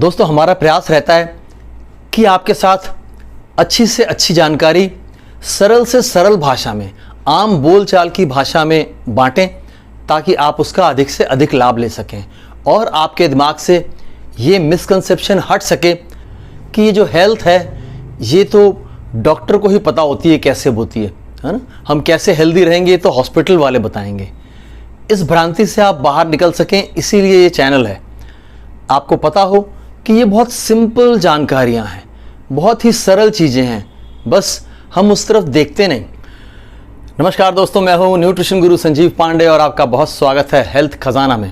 दोस्तों हमारा प्रयास रहता है कि आपके साथ अच्छी से अच्छी जानकारी सरल से सरल भाषा में, आम बोलचाल की भाषा में बांटें ताकि आप उसका अधिक से अधिक लाभ ले सकें और आपके दिमाग से ये मिसकंसेप्शन हट सके कि ये जो हेल्थ है ये तो डॉक्टर को ही पता होती है कैसे होती है ना। हम कैसे हेल्दी रहेंगे तो हॉस्पिटल वाले बताएंगे। इस भ्रांति से आप बाहर निकल सकें, इसीलिए ये चैनल है। आपको पता हो कि ये बहुत सिंपल जानकारियां हैं, बहुत ही सरल चीज़ें हैं, बस हम उस तरफ देखते नहीं। नमस्कार दोस्तों, मैं हूं न्यूट्रिशन गुरु संजीव पांडे और आपका बहुत स्वागत है हेल्थ खजाना में।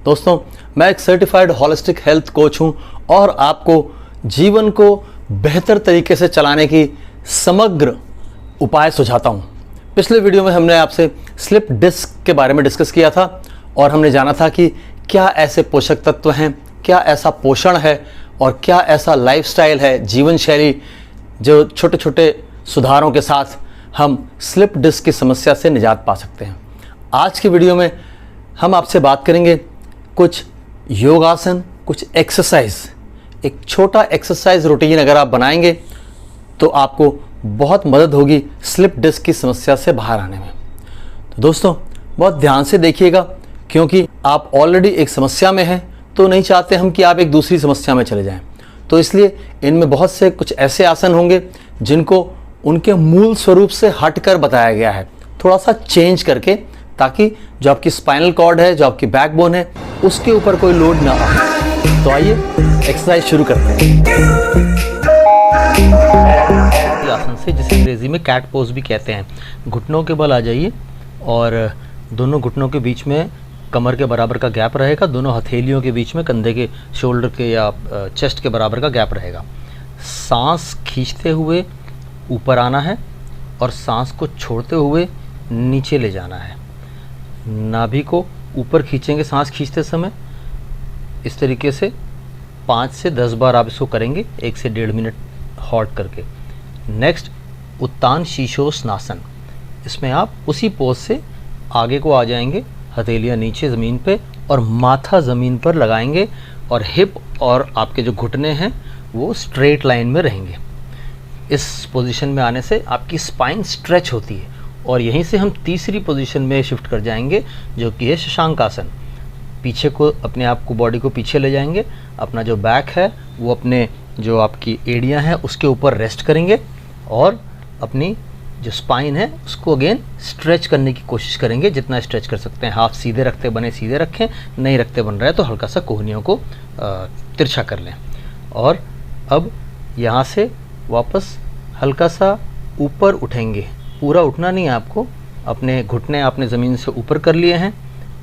दोस्तों मैं एक सर्टिफाइड होलिस्टिक हेल्थ कोच हूं और आपको जीवन को बेहतर तरीके से चलाने की समग्र उपाय सुझाता हूं। पिछले वीडियो में हमने आपसे स्लिप डिस्क के बारे में डिस्कस किया था और हमने जाना था कि क्या ऐसे पोषक तत्व हैं, क्या ऐसा पोषण है और क्या ऐसा लाइफस्टाइल है, जीवन शैली, जो छोटे छोटे सुधारों के साथ हम स्लिप डिस्क की समस्या से निजात पा सकते हैं। आज की वीडियो में हम आपसे बात करेंगे कुछ योगासन, कुछ एक्सरसाइज। एक छोटा एक्सरसाइज रूटीन अगर आप बनाएंगे तो आपको बहुत मदद होगी स्लिप डिस्क की समस्या से बाहर आने में। तो दोस्तों बहुत ध्यान से देखिएगा, क्योंकि आप ऑलरेडी एक समस्या में हैं तो नहीं चाहते हम कि आप एक दूसरी समस्या में चले जाएं। तो इसलिए इनमें बहुत से कुछ ऐसे आसन होंगे जिनको उनके मूल स्वरूप से हटकर बताया गया है, थोड़ा सा चेंज करके, ताकि जो आपकी स्पाइनल कॉर्ड है, जो आपकी बैकबोन है, उसके ऊपर कोई लोड ना आए। तो आइए एक्सरसाइज शुरू करते हैं। आसन से, जिसे अंग्रेजी में कैट पोज भी कहते हैं। घुटनों के बल आ जाइए और दोनों घुटनों के बीच में कमर के बराबर का गैप रहेगा। दोनों हथेलियों के बीच में कंधे के, शोल्डर के या चेस्ट के बराबर का गैप रहेगा। सांस खींचते हुए ऊपर आना है और सांस को छोड़ते हुए नीचे ले जाना है। नाभि को ऊपर खींचेंगे सांस खींचते समय। इस तरीके से 5 से 10 बार आप इसको करेंगे, 1 से 1.5 मिनट हॉल्ट करके। नेक्स्ट उत्तान शीर्षोत्तानासन। इसमें आप उसी पोज से आगे को आ जाएंगे, हथेलियाँ नीचे ज़मीन पे और माथा ज़मीन पर लगाएंगे और हिप और आपके जो घुटने हैं वो स्ट्रेट लाइन में रहेंगे। इस पोजीशन में आने से आपकी स्पाइन स्ट्रेच होती है और यहीं से हम तीसरी पोजीशन में शिफ्ट कर जाएंगे, जो कि है शशांकासन। पीछे को, अपने आप को, बॉडी को पीछे ले जाएंगे। अपना जो बैक है वो अपने जो आपकी एड़ियाँ हैं उसके ऊपर रेस्ट करेंगे और अपनी जो स्पाइन है उसको अगेन स्ट्रेच करने की कोशिश करेंगे, जितना स्ट्रेच कर सकते हैं। हाथ सीधे रखते बने सीधे रखें, नहीं रखते बन रहा है तो हल्का सा कोहनियों को तिरछा कर लें। और अब यहाँ से वापस हल्का सा ऊपर उठेंगे। पूरा उठना नहीं है आपको, अपने घुटने आपने ज़मीन से ऊपर कर लिए हैं।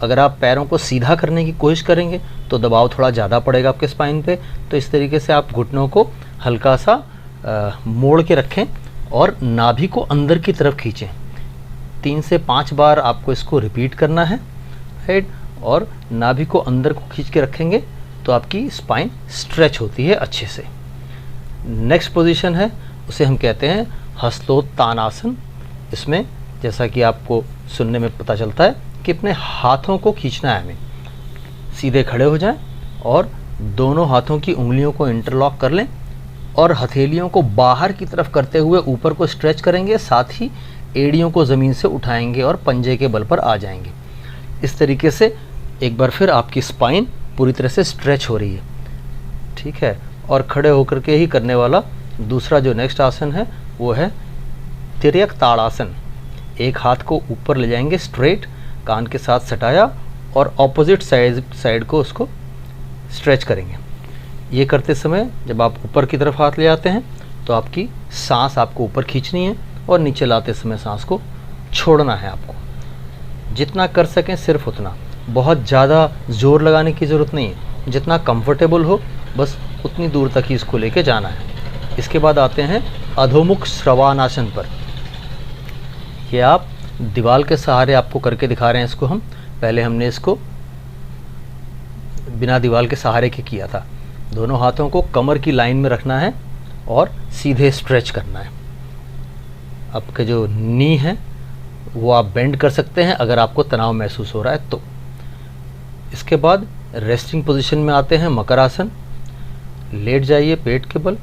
अगर आप पैरों को सीधा करने की कोशिश करेंगे तो दबाव थोड़ा ज़्यादा पड़ेगा आपके स्पाइन पे। तो इस तरीके से आप घुटनों को हल्का सा मोड़ के रखें और नाभि को अंदर की तरफ खींचें। 3 से 5 बार आपको इसको रिपीट करना है, राइट। और नाभि को अंदर को खींच के रखेंगे तो आपकी स्पाइन स्ट्रेच होती है अच्छे से। नेक्स्ट पोजीशन है, उसे हम कहते हैं हस्तोत्तानासन। इसमें जैसा कि आपको सुनने में पता चलता है कि अपने हाथों को खींचना है हमें। सीधे खड़े हो जाएं और दोनों हाथों की उंगलियों को इंटरलॉक कर लें और हथेलियों को बाहर की तरफ करते हुए ऊपर को स्ट्रेच करेंगे, साथ ही एड़ियों को ज़मीन से उठाएंगे और पंजे के बल पर आ जाएंगे। इस तरीके से एक बार फिर आपकी स्पाइन पूरी तरह से स्ट्रेच हो रही है, ठीक है। और खड़े होकर के ही करने वाला दूसरा जो नेक्स्ट आसन है वो है तिर्यक ताड़ासन। एक हाथ को ऊपर ले जाएंगे स्ट्रेट, कान के साथ सटाया और ऑपोजिट साइड को उसको स्ट्रेच करेंगे। ये करते समय जब आप ऊपर की तरफ हाथ ले आते हैं तो आपकी सांस आपको ऊपर खींचनी है और नीचे लाते समय सांस को छोड़ना है आपको। जितना कर सकें सिर्फ उतना, बहुत ज़्यादा ज़ोर लगाने की ज़रूरत नहीं है। जितना कंफर्टेबल हो बस उतनी दूर तक ही इसको लेके जाना है। इसके बाद आते हैं अधोमुख श्रवानासन पर। ये आप दीवार के सहारे आपको करके दिखा रहे हैं इसको हम। पहले हमने इसको बिना दीवार के सहारे के किया था। दोनों हाथों को कमर की लाइन में रखना है और सीधे स्ट्रेच करना है। आपके जो नी है वो आप बेंड कर सकते हैं अगर आपको तनाव महसूस हो रहा है तो। इसके बाद रेस्टिंग पोजीशन में आते हैं मकर आसन। लेट जाइए पेट के बल,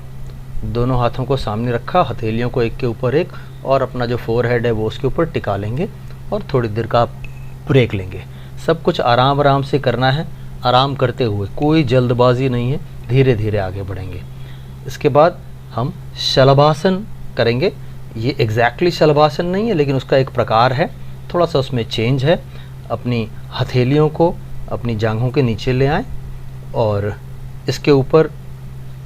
दोनों हाथों को सामने रखा, हथेलियों को एक के ऊपर एक, और अपना जो फोरहेड है वो उसके ऊपर टिका लेंगे और थोड़ी देर का ब्रेक लेंगे। सब कुछ आराम आराम से करना है, आराम करते हुए, कोई जल्दबाजी नहीं है, धीरे धीरे आगे बढ़ेंगे। इसके बाद हम शलभासन करेंगे। ये एग्जैक्टली शलभासन नहीं है, लेकिन उसका एक प्रकार है, थोड़ा सा उसमें चेंज है। अपनी हथेलियों को अपनी जांघों के नीचे ले आएं और इसके ऊपर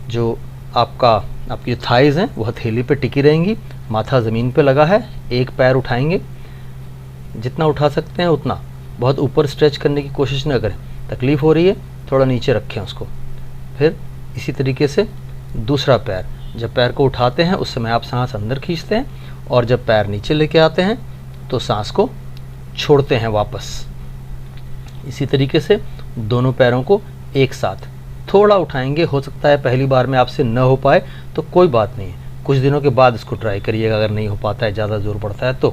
जो आपकी थाइज़ हैं वो हथेली पे टिकी रहेंगी, माथा ज़मीन पे लगा है, एक पैर उठाएंगे, जितना उठा सकते हैं उतना, बहुत ऊपर स्ट्रेच करने की कोशिश न करें, तकलीफ़ हो रही है थोड़ा नीचे रखें उसको। फिर इसी तरीके से दूसरा पैर, जब पैर को उठाते हैं उस समय आप सांस अंदर खींचते हैं, और जब पैर नीचे लेके आते हैं तो सांस को छोड़ते हैं वापस। इसी तरीके से दोनों पैरों को एक साथ थोड़ा उठाएंगे। हो सकता है पहली बार में आपसे न हो पाए तो कोई बात नहीं है, कुछ दिनों के बाद इसको ट्राई करिएगा, अगर नहीं हो पाता है, ज़्यादा ज़ोर पड़ता है तो।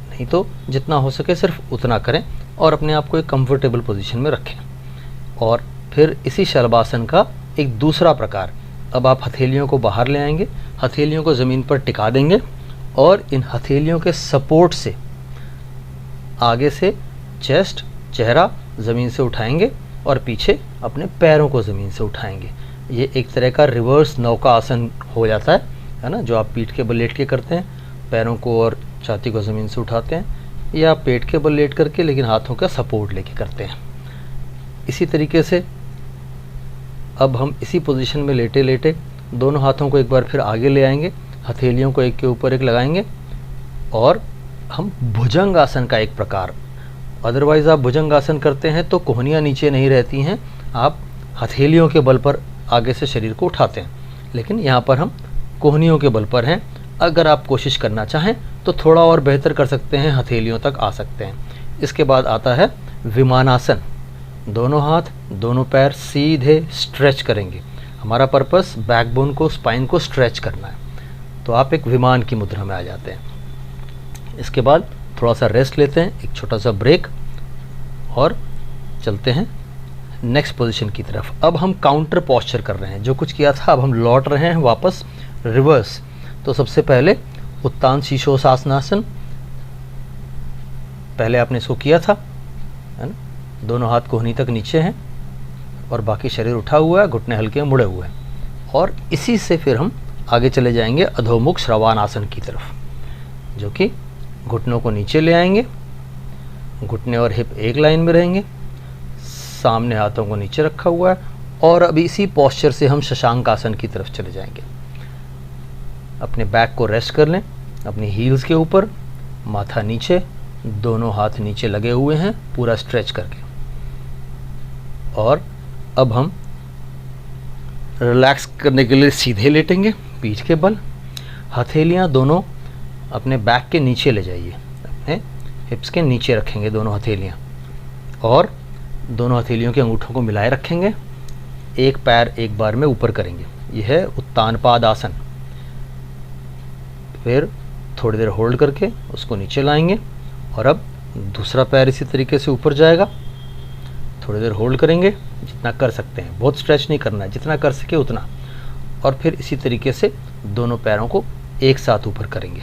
नहीं तो जितना हो सके सिर्फ उतना करें और अपने आप को एक कंफर्टेबल पोजीशन में रखें। और फिर इसी शलभासन का एक दूसरा प्रकार, अब आप हथेलियों को बाहर ले आएंगे, हथेलियों को ज़मीन पर टिका देंगे और इन हथेलियों के सपोर्ट से आगे से चेस्ट, चेहरा ज़मीन से उठाएंगे और पीछे अपने पैरों को ज़मीन से उठाएंगे। ये एक तरह का रिवर्स नौका आसन हो जाता है ना, जो आप पीठ के बल लेट के करते हैं, पैरों को और छाती को ज़मीन से उठाते हैं, या पेट के बल लेट करके लेकिन हाथों का सपोर्ट लेके करते हैं। इसी तरीके से अब हम इसी पोजीशन में लेटे लेटे दोनों हाथों को एक बार फिर आगे ले आएंगे, हथेलियों को एक के ऊपर एक लगाएंगे और हम भुजंग आसन का एक प्रकार, अदरवाइज़ आप भुजंग आसन करते हैं तो कोहनियाँ नीचे नहीं रहती हैं, आप हथेलियों के बल पर आगे से शरीर को उठाते हैं, लेकिन यहाँ पर हम कोहनियों के बल पर हैं। अगर आप कोशिश करना चाहें तो थोड़ा और बेहतर कर सकते हैं, हथेलियों तक आ सकते हैं। इसके बाद आता है विमानासन। दोनों हाथ दोनों पैर सीधे स्ट्रेच करेंगे। हमारा पर्पस बैकबोन को, स्पाइन को स्ट्रेच करना है, तो आप एक विमान की मुद्रा में आ जाते हैं। इसके बाद थोड़ा सा रेस्ट लेते हैं, एक छोटा सा ब्रेक, और चलते हैं नेक्स्ट पोजीशन की तरफ। अब हम काउंटर पोस्चर कर रहे हैं, जो कुछ किया था अब हम लौट रहे हैं वापस रिवर्स। तो सबसे पहले उत्तान शीर्षोत्थानासन, पहले आपने इसको किया था, है ना, दोनों हाथ कोहनी तक नीचे हैं और बाकी शरीर उठा हुआ है, घुटने हल्के मुड़े हुए हैं, और इसी से फिर हम आगे चले जाएंगे अधोमुख श्रवानासन की तरफ, जो कि घुटनों को नीचे ले आएंगे, घुटने और हिप एक लाइन में रहेंगे, सामने हाथों को नीचे रखा हुआ है, और अभी इसी पोस्चर से हम शशांक आसन की तरफ चले जाएंगे। अपने बैक को रेस्ट कर लें, अपनी हील्स के ऊपर, माथा नीचे, दोनों हाथ नीचे लगे हुए हैं पूरा स्ट्रेच करके, और अब हम रिलैक्स करने के लिए सीधे लेटेंगे, पीठ के बल, हथेलियां दोनों अपने बैक के नीचे ले जाइए, अपने हिप्स के नीचे रखेंगे दोनों हथेलियां, और दोनों हथेलियों के अंगूठों को मिलाए रखेंगे, एक पैर एक बार में ऊपर करेंगे। यह है उत्तानपाद आसन। फिर थोड़ी देर होल्ड करके उसको नीचे लाएंगे, और अब दूसरा पैर इसी तरीके से ऊपर जाएगा, थोड़ी देर होल्ड करेंगे, जितना कर सकते हैं, बहुत स्ट्रेच नहीं करना है, जितना कर सके उतना, और फिर इसी तरीके से दोनों पैरों को एक साथ ऊपर करेंगे।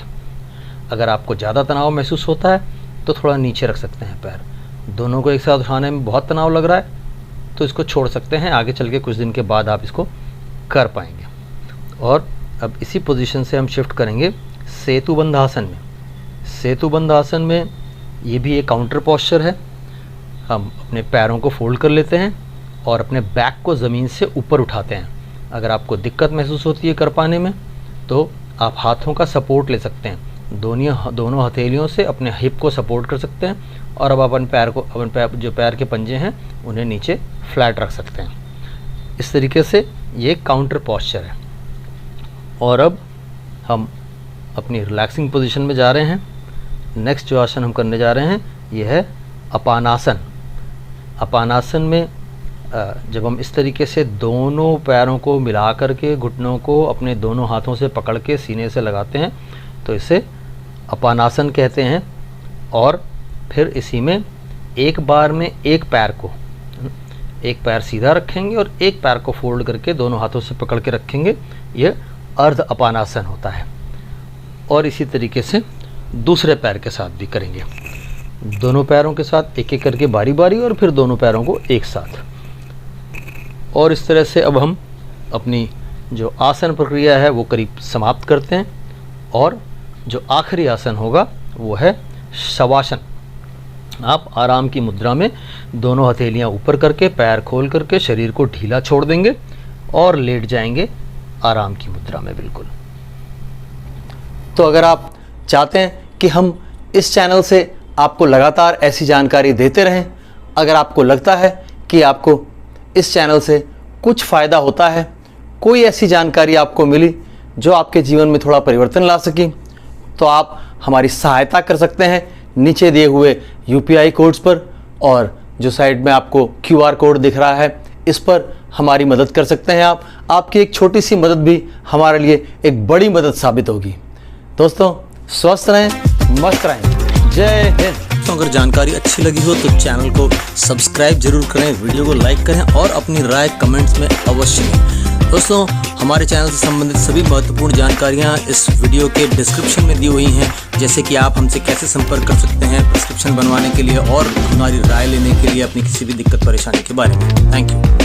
अगर आपको ज़्यादा तनाव महसूस होता है तो थोड़ा नीचे रख सकते हैं पैर, दोनों को एक साथ उठाने में बहुत तनाव लग रहा है तो इसको छोड़ सकते हैं, आगे चल के कुछ दिन के बाद आप इसको कर पाएंगे। और अब इसी पोजीशन से हम शिफ्ट करेंगे सेतुबंध आसन में। सेतुबंध आसन में ये भी एक काउंटर पोस्चर है। हम अपने पैरों को फोल्ड कर लेते हैं और अपने बैक को ज़मीन से ऊपर उठाते हैं। अगर आपको दिक्कत महसूस होती है कर पाने में तो आप हाथों का सपोर्ट ले सकते हैं, दोनों हथेलियों से अपने हिप को सपोर्ट कर सकते हैं, और अब अपन जो पैर के पंजे हैं उन्हें नीचे फ्लैट रख सकते हैं। इस तरीके से ये काउंटर पोस्चर है। और अब हम अपनी रिलैक्सिंग पोजीशन में जा रहे हैं। नेक्स्ट जो आसन हम करने जा रहे हैं ये है अपानासन। अपानासन में जब हम इस तरीके से दोनों पैरों को मिला कर के घुटनों को अपने दोनों हाथों से पकड़ के सीने से लगाते हैं तो इसे अपानासन कहते हैं। और फिर इसी में एक बार में एक पैर को एक पैर सीधा रखेंगे और एक पैर को फोल्ड करके दोनों हाथों से पकड़ के रखेंगे। यह अर्ध अपानासन होता है। और इसी तरीके से दूसरे पैर के साथ भी करेंगे, दोनों पैरों के साथ एक एक करके बारी बारी, और फिर दोनों पैरों को एक साथ। और इस तरह से अब हम अपनी जो आसन प्रक्रिया है वो करीब समाप्त करते हैं। और जो आखिरी आसन होगा वो है शवासन। आप आराम की मुद्रा में दोनों हथेलियां ऊपर करके, पैर खोल करके शरीर को ढीला छोड़ देंगे और लेट जाएंगे आराम की मुद्रा में बिल्कुल। तो अगर आप चाहते हैं कि हम इस चैनल से आपको लगातार ऐसी जानकारी देते रहें, अगर आपको लगता है कि आपको इस चैनल से कुछ फ़ायदा होता है, कोई ऐसी जानकारी आपको मिली जो आपके जीवन में थोड़ा परिवर्तन ला सके, तो आप हमारी सहायता कर सकते हैं नीचे दिए हुए UPI कोड्स पर, और जो साइड में आपको QR कोड दिख रहा है इस पर हमारी मदद कर सकते हैं आप। आपकी एक छोटी सी मदद भी हमारे लिए एक बड़ी मदद साबित होगी। दोस्तों स्वस्थ रहें, मस्त रहें, जय हिंद। तो अगर जानकारी अच्छी लगी हो तो चैनल को सब्सक्राइब जरूर करें, वीडियो को लाइक करें और अपनी राय कमेंट्स में अवश्य दें। दोस्तों हमारे चैनल से संबंधित सभी महत्वपूर्ण जानकारियां इस वीडियो के डिस्क्रिप्शन में दी हुई हैं, जैसे कि आप हमसे कैसे संपर्क कर सकते हैं प्रिस्क्रिप्शन बनवाने के लिए और हमारी राय लेने के लिए अपनी किसी भी दिक्कत परेशानी के बारे में। Thank you.